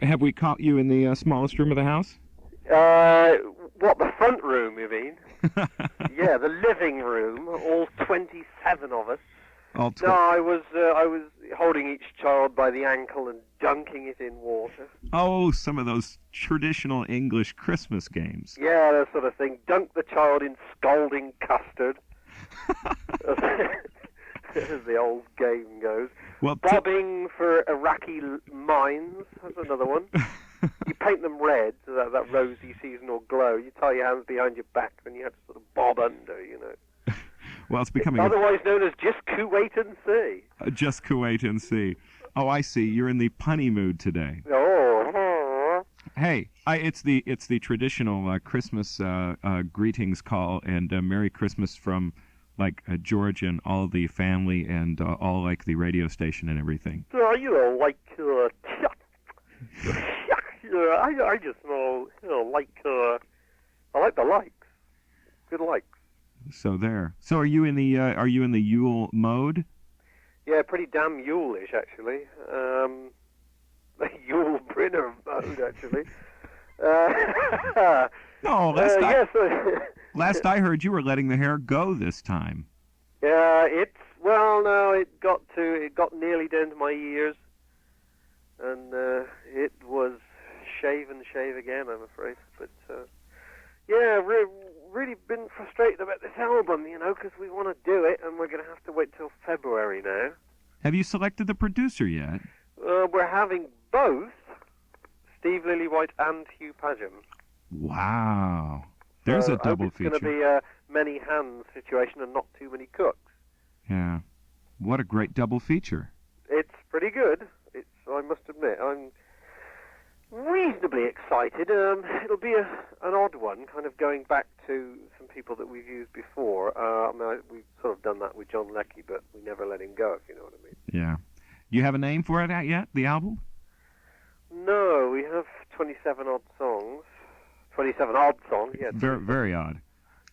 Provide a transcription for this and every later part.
Have we caught you in the smallest room of the house? Uh, what, the front room, you mean? Yeah, the living room, all 27 of us. All No, I was holding each child by the ankle and dunking it in water. Oh, some of those traditional English Christmas games. Yeah, that sort of thing. Dunk the child in scalding custard, as the old game goes. Well, Bobbing for Iraqi mines, that's another one. You paint them red, so that rosy seasonal glow. You tie your hands behind your back, then you have to sort of bob under, you know. Well, it's becoming otherwise known as just Kuwait and see. Just Kuwait and see. Oh, I see. You're in the punny mood today. Oh. Hey, it's the traditional Christmas greetings call and Merry Christmas from George and all the family and all like the radio station and everything. You know, like I just I like the likes. Good likes. So there. So are you in the Yule mode? Yeah, pretty damn Yule-ish actually. Yule Brinner mode actually. No, last I heard you were letting the hair go this time. Yeah, it got nearly down to my ears, and it was shave again, I'm afraid. But yeah, really been frustrated about this album, you know, because we want to do it, and we're going to have to wait till February now. Have you selected the producer yet? We're having both Steve Lillywhite and Hugh Padgham. Wow. There's a double feature. It's going to be a many hands situation and not too many cooks. Yeah. What a great double feature. It's pretty good. I must admit, I'm reasonably excited. It'll be an odd one, kind of going back to some people that we've used before. We've sort of done that with John Leckie, but we never let him go, if you know what I mean. Yeah. Do you have a name for it yet, the album? No, we have 27 odd songs. 27 odd songs, yeah. Very, very odd.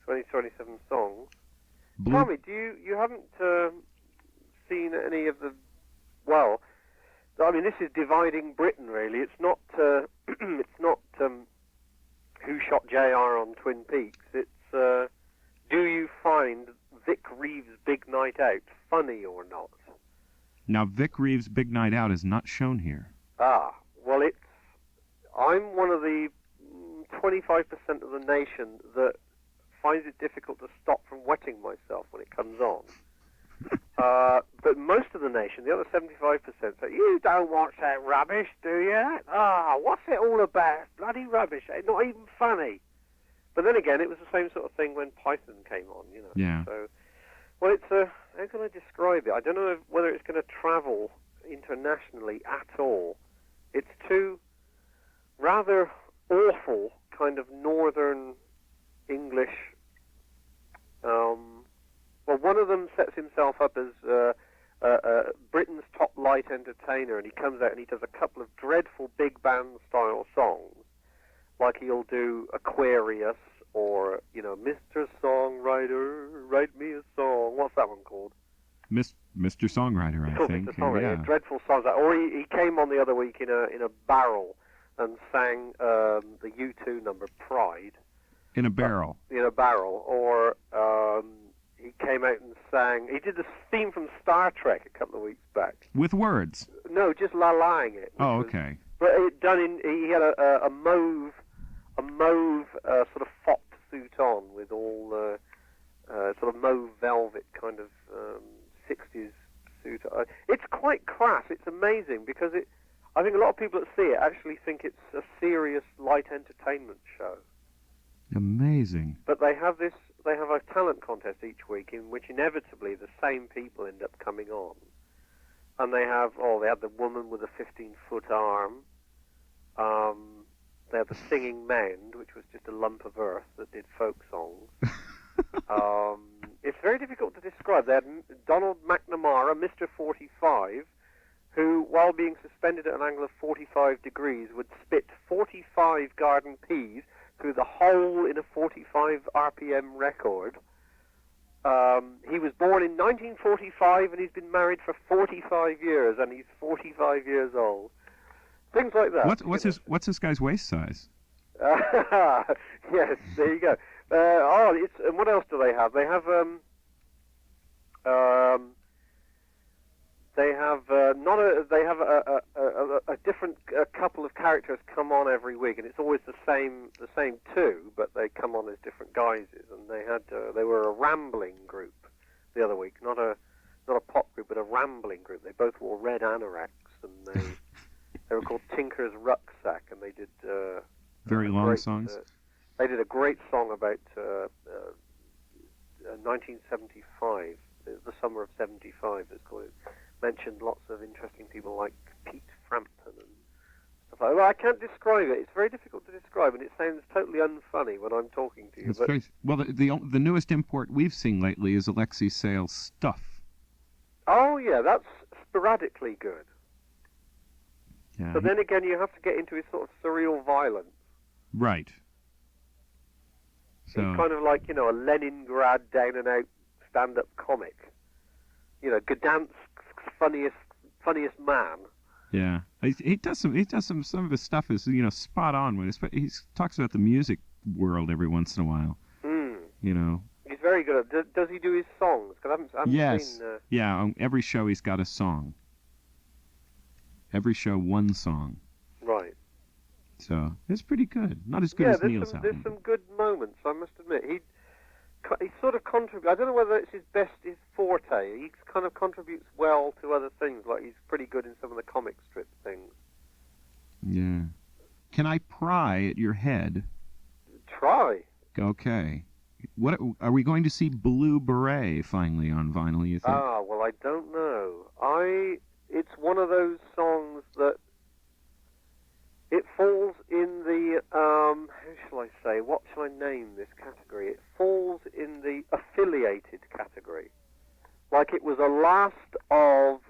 27 songs. Tell me, you haven't seen any of the... Well, I mean, this is dividing Britain, really. It's not Who Shot JR on Twin Peaks. It's do you find Vic Reeves' Big Night Out funny or not? Now, Vic Reeves' Big Night Out is not shown here. Ah, well, I'm one of the 25% of the nation that finds it difficult to stop from wetting myself when it comes on. But most of the nation, the other 75%, say, you don't watch that rubbish, do you? What's it all about? It's bloody rubbish. It's not even funny. But then again, it was the same sort of thing when Python came on, you know. Yeah. So, well, it's how can I describe it? I don't know whether it's going to travel internationally at all. It's two rather awful kind of northern English. Well, one of them sets himself up as Britain's top light entertainer, and he comes out and he does a couple of dreadful big band style songs, like he'll do Aquarius or, you know, Mr. Songwriter, write me a song. What's that one called? Mr. Songwriter, I think. Mr. Songwriter, yeah. Dreadful songs. Or he came on the other week in a barrel and sang the U2 number Pride. In a barrel. In a barrel. Or he came out and sang. He did the theme from Star Trek a couple of weeks back. With words? No, just la-laing it. Oh, okay. But it done in. He had a mauve sort of fox suit on with all sort of mauve velvet kind of 60s suit. It's quite crass. It's amazing because I think a lot of people that see it actually think it's a serious light entertainment show. Amazing. But they have a talent contest each week in which inevitably the same people end up coming on. And they had the woman with a 15-foot arm. They had the singing mound, which was just a lump of earth that did folk songs. It's very difficult to describe. They had Donald McNamara, Mr. 45, who, while being suspended at an angle of 45 degrees, would spit 45 garden peas through the hole in a 45 RPM record. He was born in 1945 and he's been married for 45 years, and he's 45 years old. Things like that. What's this guy's waist size? Yes, there you go. And what else do they have? They have a different couple of characters come on every week, and it's always the same two, but they come on as different guises. And they were a rambling group the other week, not a pop group, but a rambling group. They both wore red anoraks, and they were called Tinker's Rucksack, and they did very long songs. They did a great song about 1975, the summer of '75. It's called. It mentioned lots of interesting people like Pete Frampton and stuff like that. Well, I can't describe it. It's very difficult to describe, and it sounds totally unfunny when I'm talking to you. Well, the newest import we've seen lately is Alexei Sale's Stuff. Oh yeah, that's sporadically good. Yeah, but then again, you have to get into his sort of surreal violence. Right. So he's kind of like, a Leningrad down-and-out stand-up comic. Gdansk's funniest man. Yeah, he does some of his stuff is spot on with it. He talks about the music world every once in a while. He's very good at. Does he do his songs? Because I haven't seen. Yeah, on every show he's got a song. Every show one song. Right. So it's pretty good. Not as good as Neil's album. There's some good moments, I must admit. He sort of contributes. I don't know whether it's his forte. He kind of contributes well to other things. Like he's pretty good in some of the comic strip things. Yeah. Can I pry at your head? Try. Okay. What are we going to see Blue Beret finally on vinyl? You think? Well, I don't know. It's one of those songs that. It falls in the, how shall I say, what shall I name this category? It falls in the affiliated category. Like it was a last of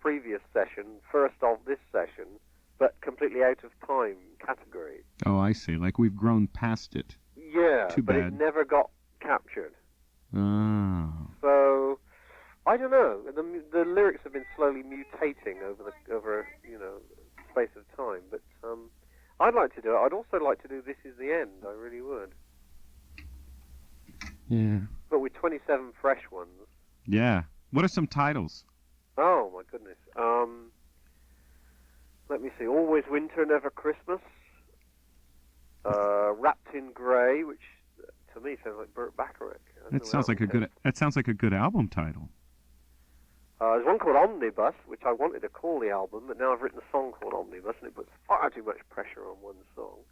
previous session, first of this session, but completely out of time category. Oh, I see. Like we've grown past it. Yeah, Too but bad. It never got captured. Oh. So... I don't know. The lyrics have been slowly mutating over space of time. But I'd like to do it. I'd also like to do This Is the End. I really would. Yeah. But with 27 fresh ones. Yeah. What are some titles? Oh my goodness. Let me see. Always Winter, Never Christmas. Wrapped in Grey, which to me sounds like Burt Bacharach. That sounds like a good album title. There's one called Omnibus, which I wanted to call the album, but now I've written a song called Omnibus, and it puts far too much pressure on one song.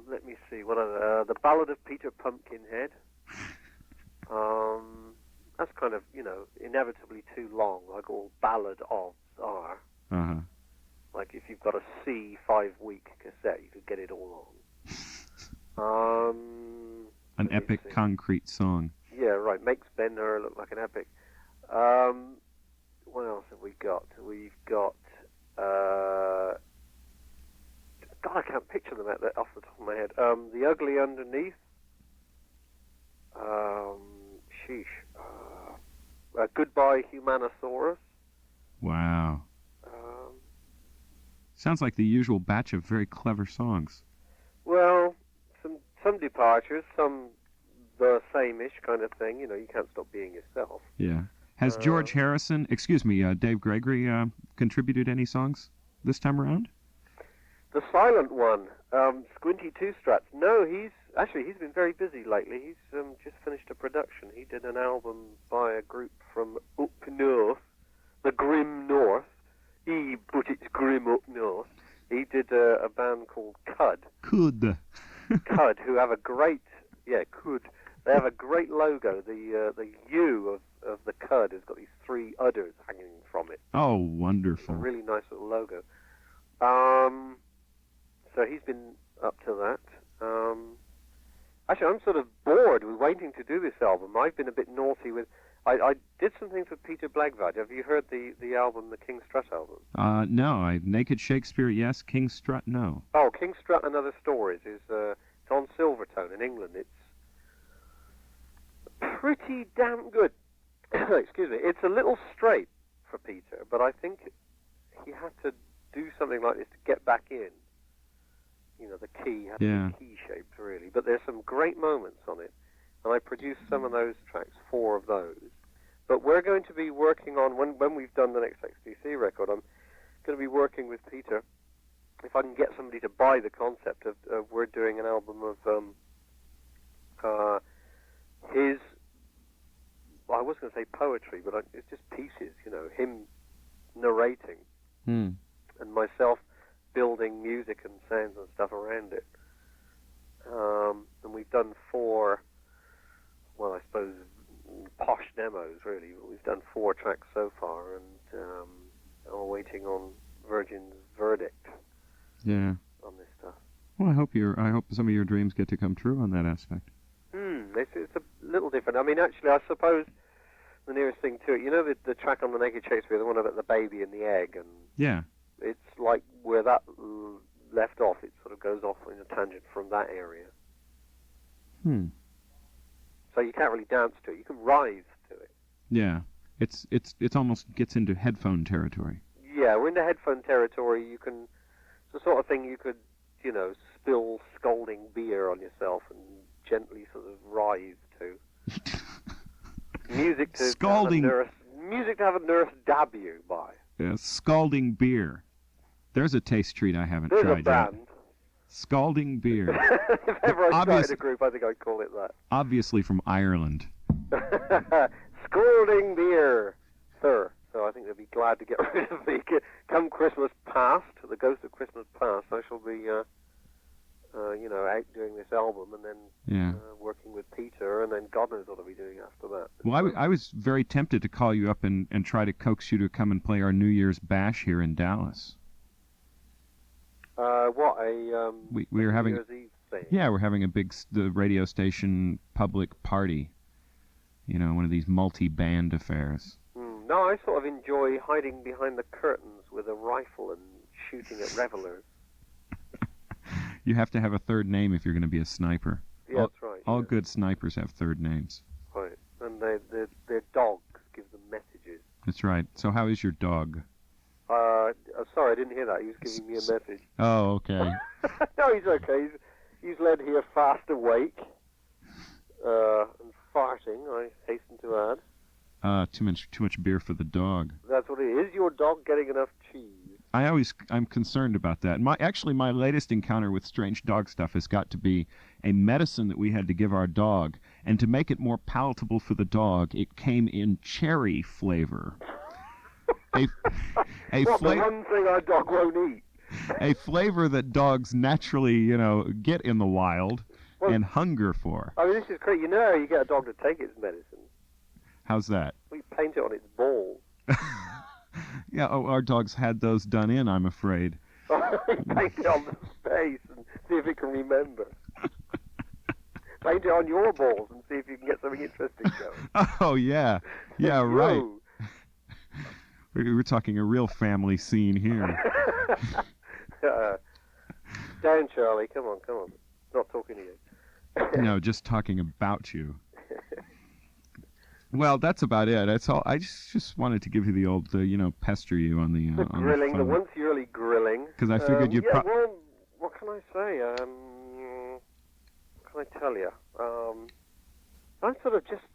Let me see. What are the Ballad of Peter Pumpkinhead. That's kind of, inevitably too long, like all ballad ofs are. Uh-huh. Like if you've got a C 5-week cassette, you could get it all on. An epic concrete song. Yeah, right. Makes Ben Hur look like an epic. What else have we got? We've got, God, I can't picture them off the top of my head. The Ugly Underneath. Goodbye Humanosaurus. Wow. Sounds like the usual batch of very clever songs. Well, some departures, some the same-ish kind of thing. You can't stop being yourself. Yeah. Has George Harrison, Dave Gregory, contributed any songs this time around? The silent one, Squinty Two Strats. No, he's been very busy lately. He's just finished a production. He did an album by a group from up north, the Grim North. But it's grim up north. He did a band called Cud. Cud, who have a great, Cud. They have a great logo. The U of the Cud has got these 3 udders hanging from it. Oh, wonderful. It's a really nice little logo. So he's been up to that. Actually, I'm sort of bored with waiting to do this album. I've been a bit naughty with... I did some things with Peter Blagvad. Have you heard the album, the King Strut album? No. Naked Shakespeare, yes. King Strut, no. Oh, King Strut and Other Stories is it's on Silvertone in England. It's pretty damn good. Excuse me. It's a little straight for Peter, but I think he had to do something like this to get back in. You know, the key had to be key-shaped, really. But there's some great moments on it, and I produced some of those tracks, 4 of those. But we're going to be working on, when we've done the next XTC record, I'm going to be working with Peter, if I can get somebody to buy the concept of we're doing an album of his, well, I was going to say poetry, but it's just pieces, you know, him narrating, and myself building music and sounds and stuff around it. And we've done 4, well, I suppose, posh demos, really. We've done 4 tracks so far, and I'm waiting on Virgin's verdict on this stuff. Well, I hope some of your dreams get to come true on that aspect. It's a little different. I mean, actually, I suppose the nearest thing to it, you know, the track on the Naked Shakespeare, the one about the baby and the egg, and it's like where that left off. It sort of goes off in a tangent from that area. So you can't really dance to it. You can rise to it. Yeah, it's almost gets into headphone territory. Yeah, we're into headphone territory. It's the sort of thing you could, you know, spill scalding beer on yourself and gently sort of rise to. Music to have a nurse dab you by. Yeah, scalding beer. There's a taste treat I haven't tried There's a band. yet. Scalding beer. If ever I started a group, I think I'd call it that. Obviously from Ireland. Scalding beer, sir. So I think they'll be glad to get rid of me. Come Christmas past, the ghost of Christmas past, I shall be, you know, out doing this album and then working with Peter, and then God knows what I'll be doing after that. Well, I was very tempted to call you up and try to coax you to come and play our New Year's bash here in Dallas. We were having New Year's Eve thing. Yeah, we're having the radio station public party. You know, one of these multi-band affairs. No, I sort of enjoy hiding behind the curtains with a rifle and shooting at revelers. You have to have a third name if you're going to be a sniper. Yeah, that's right. All good snipers have third names. Right, and their dogs give them messages. That's right. So how is your dog? Sorry, I didn't hear that. He was giving me a message. Oh, okay. No, he's okay. He's led here fast awake and farting, I hasten to add. Too much beer for the dog. That's what it is. Is your dog getting enough cheese? I'm concerned about that. My latest encounter with strange dog stuff has got to be a medicine that we had to give our dog, and to make it more palatable for the dog, it came in cherry flavor. The one thing our dog won't eat. A flavor that dogs naturally, you know, get in the wild and hunger for. I mean, this is great. You know how you get a dog to take its medicine? How's that? We paint it on its balls. Yeah, our dog's had those done in, I'm afraid. Paint it on the space and see if it can remember. Paint it on your balls and see if you can get something interesting going. Oh, yeah. Yeah, right. We're talking a real family scene here. Down, Charlie. Come on. Not talking to you. No, just talking about you. Well, that's about it. That's all. I just wanted to give you the old, pester you on the grilling, the once yearly grilling. Because I figured you. Well, what can I say? What can I tell you? I'm sort of just.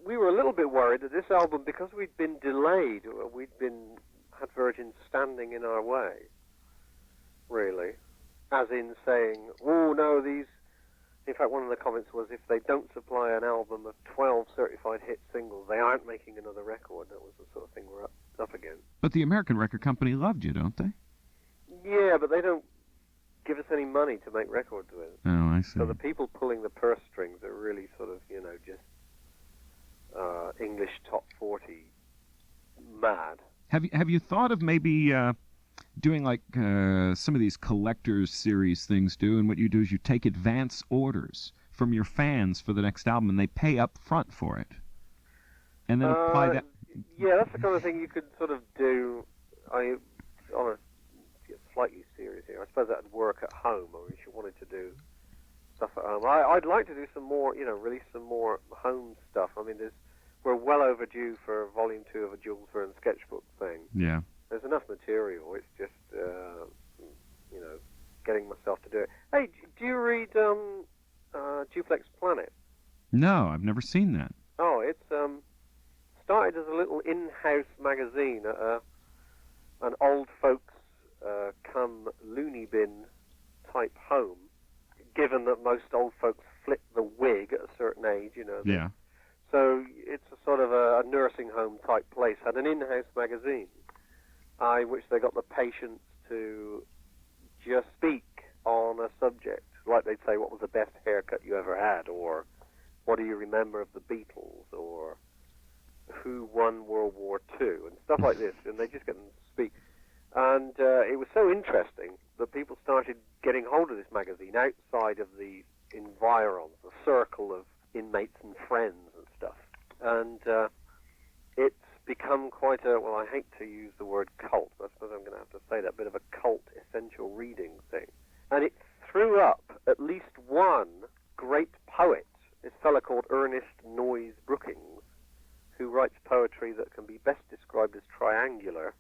We were a little bit worried that this album, because we'd been delayed, had Virgin standing in our way. Really, as in saying, "Oh no, these." In fact, one of the comments was, if they don't supply an album of 12 certified hit singles, they aren't making another record. That was the sort of thing we're up against. But the American record company loved you, don't they? Yeah, but they don't give us any money to make records with. Oh, I see. So the people pulling the purse strings are really sort of, just English top 40 mad. Have you thought of maybe doing like some of these collectors series things do, and what you do is you take advance orders from your fans for the next album, and they pay up front for it, and then apply that. Yeah, that's the kind of thing you could sort of do. On a slightly serious here, I suppose that would work at home, or if you wanted to do stuff at home. I'd like to do some more, release some more home stuff. I mean, there's we're well overdue for Volume 2 of a Jules Verne sketchbook thing. Yeah. There's enough material. It's just, getting myself to do it. Hey, do you read Duplex Planet? No, I've never seen that. Oh, it's started as a little in-house magazine at an old folks come loony bin type home, given that most old folks flip the wig at a certain age, Yeah. So it's a sort of a nursing home type place. Had an in-house magazine, which they got the patience to just speak on a subject, like they'd say, what was the best haircut you ever had, or what do you remember of the Beatles, or who won World War II, and stuff like this, and they just get them to speak. And it was so interesting that people started getting hold of this magazine outside of the environs, the circle of inmates and friends and stuff. And it's become quite a, well, I hate to use the word cult, but I suppose I'm going to have to say that, bit of a cult essential reading thing. And it threw up at least one great poet, this fellow called Ernest Noyes Brookings, who writes poetry that can be best described as triangular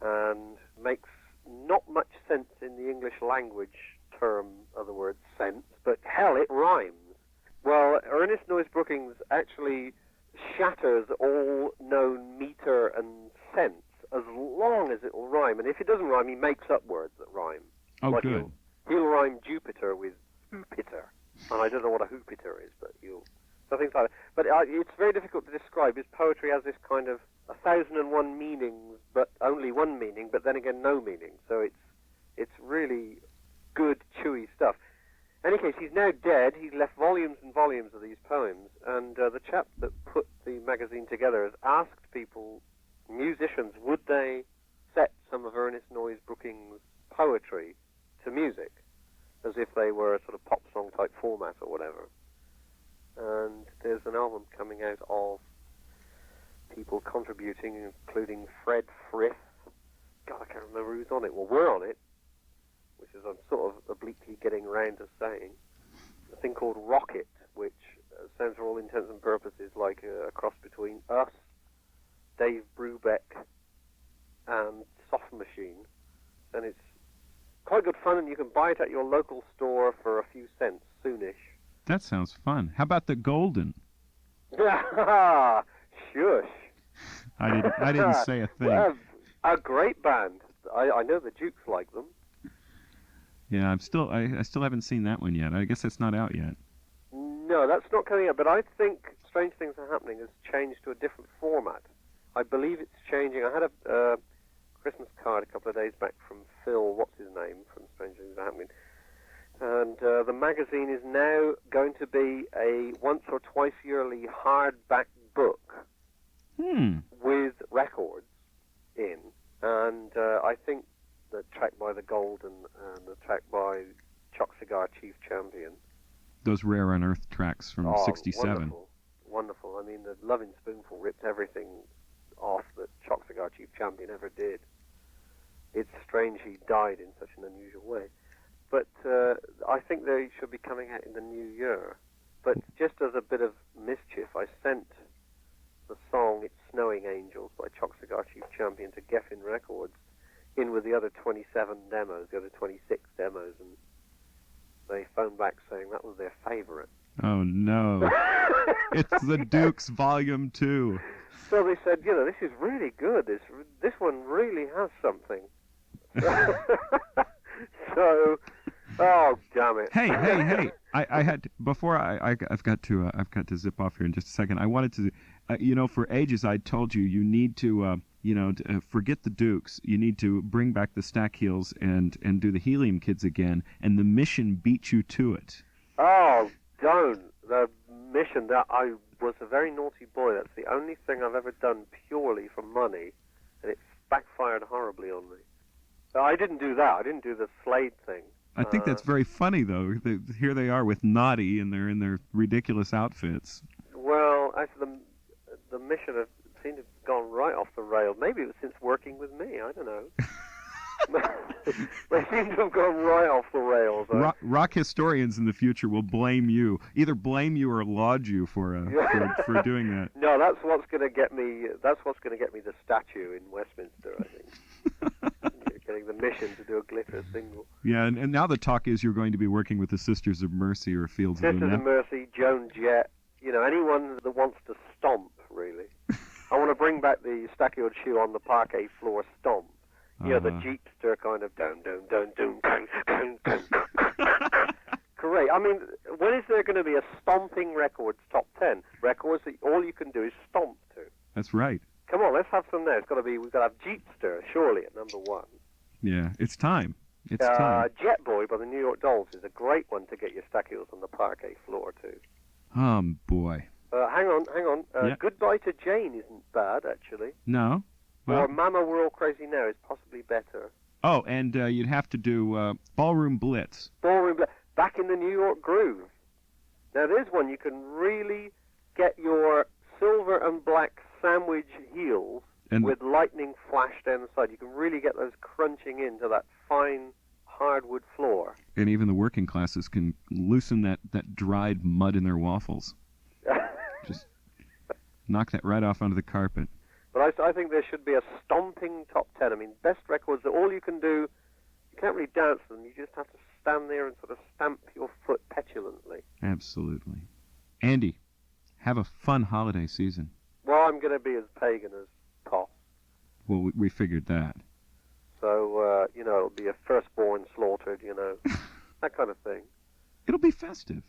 and makes not much sense in the English language term of the word sense, but hell, it rhymes. Well, Ernest Noyes Brookings actually shatters all known meter and sense as long as it will rhyme. And if it doesn't rhyme, he makes up words that rhyme. Oh, like good. He'll rhyme Jupiter with hoopiter. And I don't know what a hoopiter is, but so things like that. But it's very difficult to describe. His poetry has this kind of 1,001 meanings, but only one meaning, but then again no meaning. So it's really good, chewy stuff. In any case, he's now dead. He's left volumes and volumes of these poems, and the chap that put the magazine together has asked people, musicians, would they set some of Ernest Noyes Brookings' poetry to music, as if they were a sort of pop song type format or whatever. And there's an album coming out of people contributing, including Fred Frith. God, I can't remember who's on it. Well, we're on it, which is I'm sort of obliquely getting round to saying. A thing called Rocket, which sounds for all intents and purposes like a cross between us, Dave Brubeck, and Soft Machine. And it's quite good fun, and you can buy it at your local store for a few cents soonish. That sounds fun. How about the Golden? Shush. I didn't say a thing. Well, a great band. I know the Dukes like them. Yeah, I still haven't seen that one yet. I guess it's not out yet. No, that's not coming out, but I think Strange Things Are Happening has changed to a different format. I believe it's changing. I had a Christmas card a couple of days back from Phil, what's his name, from Strange Things Are Happening. And the magazine is now going to be a once or twice yearly hardback book with records in. And I think the track by the Golden and the track by Choc Cigar Chief Champion. Those Rare Unearthed tracks from '67. Wonderful, wonderful. I mean, the Loving Spoonful ripped everything off that Choc Cigar Chief Champion ever did. It's strange he died in such an unusual way. But I think they should be coming out in the new year. But just as a bit of mischief, I sent the song It's Snowing Angels by Choc Cigar Chief Champion to Geffen Records in with the other 27 demos, the other 26 demos, and they phoned back saying that was their favorite. Oh, no. It's the Dukes Volume 2. So they said, this is really good. This one really has something. So, oh, damn it. Hey. I had before I've got to zip off here in just a second. I wanted to, for ages I told you need to, forget the Dukes. You need to bring back the Stack Heels and do the Helium Kids again. And the Mission beat you to it. Oh, don't. The Mission, that I was a very naughty boy. That's the only thing I've ever done purely for money, and it's backfired horribly on me. So I didn't do that. I didn't do the Slade thing. I think that's very funny, though. Here they are with Naughty, and they're in their ridiculous outfits. Well, actually, the Mission seemed to have gone right off the rail. Maybe it was since working with me. I don't know. They seem to have gone right off the rails. Rock historians in the future will blame you, either blame you or laud you for doing that. No, that's what's going to get me. That's what's going to get me the statue in Westminster, I think. Getting the mission to do a glitter single. Yeah, and now the talk is you're going to be working with the Sisters of Mercy or Fields of Sisters of Mercy, Joan Jett. Anyone that wants to stomp, really. I want to bring back the staccato shoe on the parquet floor stomp. The Jeepster kind of down. Great. I mean, when is there going to be a stomping records top 10? Records that all you can do is stomp to. That's right. Come on, let's have some there. We've got to have Jeepster, surely, at number 1. Yeah, it's time. It's time. Jet Boy by the New York Dolls is a great one to get your staccatos on the parquet floor, too. Boy. Hang on. Yeah. Goodbye to Jane isn't bad, actually. No. Well, or Mama, We're All Crazy Now is possibly better. Oh, and you'd have to do Ballroom Blitz. Ballroom Blitz. Back in the New York groove. Now, there's one you can really get your silver and black sandwich heels with lightning flash down the side. You can really get those crunching into that fine hardwood floor. And even the working classes can loosen that dried mud in their waffles. Just knock that right off onto the carpet. But I think there should be a stomping top 10. I mean, best records that all you can do, you can't really dance them. You just have to stand there and sort of stamp your foot petulantly. Absolutely. Andy, have a fun holiday season. Well, I'm going to be as pagan as Toff. Well, we figured that. So, it'll be a firstborn slaughtered, that kind of thing. It'll be festive.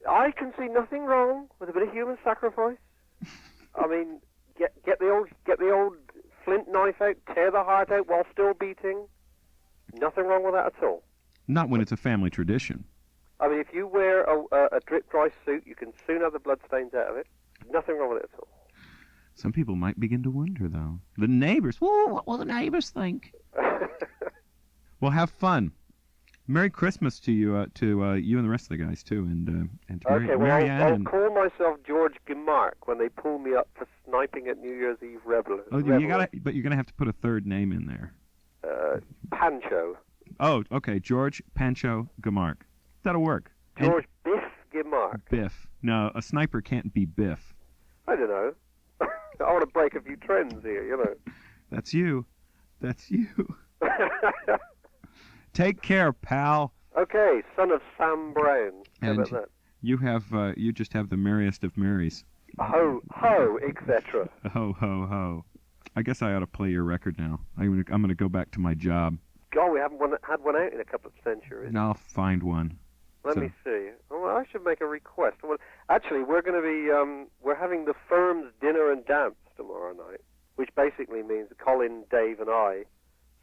I can see nothing wrong with a bit of human sacrifice. I mean, get the old flint knife out, tear the heart out while still beating. Nothing wrong with that at all. Not when it's a family tradition. I mean, if you wear a drip dry suit, you can soon have the bloodstains out of it. Nothing wrong with it at all. Some people might begin to wonder, though. The neighbors. Whoa, what will the neighbors think? Well, have fun. Merry Christmas to you, you and the rest of the guys too, and to Mary Ann. I'll call myself George Gimark when they pull me up for sniping at New Year's Eve revelers. Oh, but you're gonna have to put a third name in there. Pancho. Oh, okay, George Pancho Gimark. That'll work. George Biff Gimark. Biff. No, a sniper can't be Biff. I don't know. I want to break a few trends here, That's you. That's you. Take care, pal. Okay, son of Sam Brown. How about that? You just have the merriest of Marys. Ho, ho, etc. Ho, ho, ho. I guess I ought to play your record now. I'm gonna go back to my job. God, we haven't had one out in a couple of centuries. And I'll find one. Let me see. Oh, well, I should make a request. Well, actually, we're going to be we're having the firm's dinner and dance tomorrow night, which basically means Colin, Dave, and I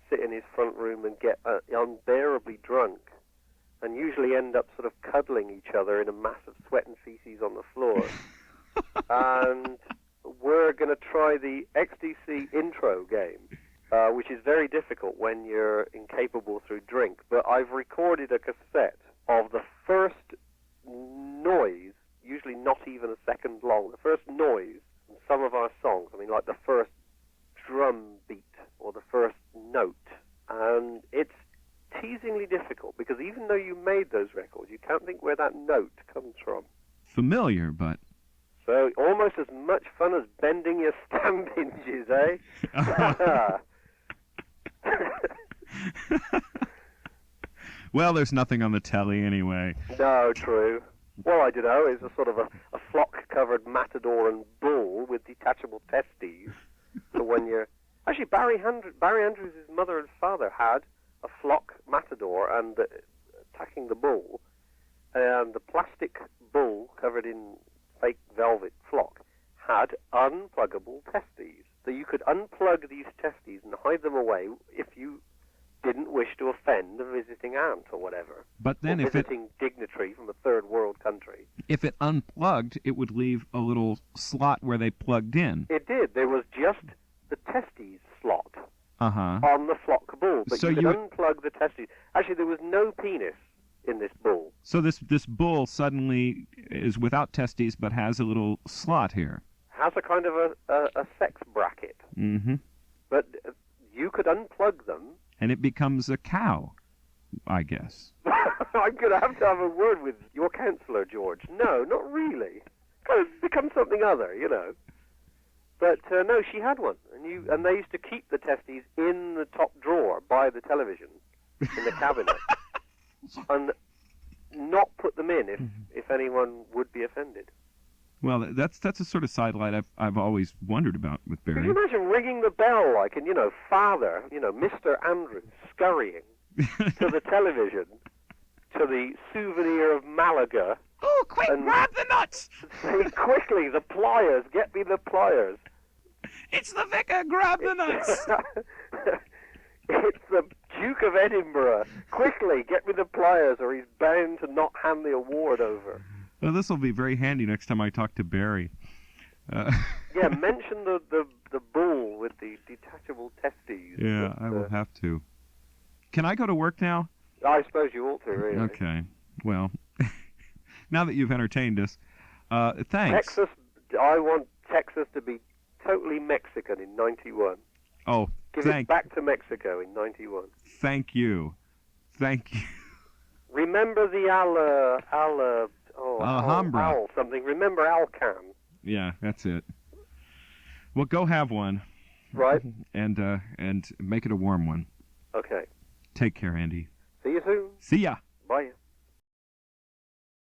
sit in his front room and get unbearably drunk, and usually end up sort of cuddling each other in a mass of sweat and feces on the floor. And we're going to try the XTC intro game, which is very difficult when you're incapable through drink. But I've recorded a cassette of the first noise, usually not even a second long, the first noise in some of our songs. I mean, like the first drum beat or the first note. And it's teasingly difficult because even though you made those records, you can't think where that note comes from. Familiar, but... So almost as much fun as bending your stamp hinges, eh? Well, there's nothing on the telly anyway. No, true. Well, I don't know. It's a sort of a flock-covered matador and bull with detachable testes. So when you're... Actually, Barry Andrews' mother and father had a flock matador and attacking the bull. And the plastic bull covered in fake velvet flock had unpluggable testes. So you could unplug these testes and hide them away if you didn't wish to offend a visiting aunt or whatever. But then if visiting dignitary from a third world country. If it unplugged, it would leave a little slot where they plugged in. It did. There was just the testes slot on the flock bull. But you could unplug the testes. Actually, there was no penis in this bull. So this bull suddenly is without testes but has a little slot here. Has a kind of a sex bracket. Mm-hmm. But you could unplug them and it becomes a cow, I guess. I'm going to have a word with your counsellor, George. No, not really. Kind of become something other, you know. But no, she had one, and they used to keep the testes in the top drawer by the television in the cabinet, and not put them in if anyone would be offended. Well, that's a sort of sidelight I've always wondered about with Barry. Can you imagine ringing the bell like, and Father, Mr. Andrews scurrying to the television, to the souvenir of Malaga. Oh, quick, grab the nuts! Say quickly, the pliers, get me the pliers. It's the vicar, grab the nuts! It's the Duke of Edinburgh. Quickly, get me the pliers, or he's bound to not hand the award over. Well, this will be very handy next time I talk to Barry. Yeah, mention the bull with the detachable testes. Yeah, I will have to. Can I go to work now? I suppose you ought to, really. Okay. Well, now that you've entertained us, thanks. I want Texas to be totally Mexican in 91. Oh, Give it back to Mexico in 91. Thank you. Thank you. Remember the Alhambra. Al something. Remember Alcan. Yeah, that's it. Well, go have one. Right. And make it a warm one. Okay. Take care, Andy. See you soon. See ya.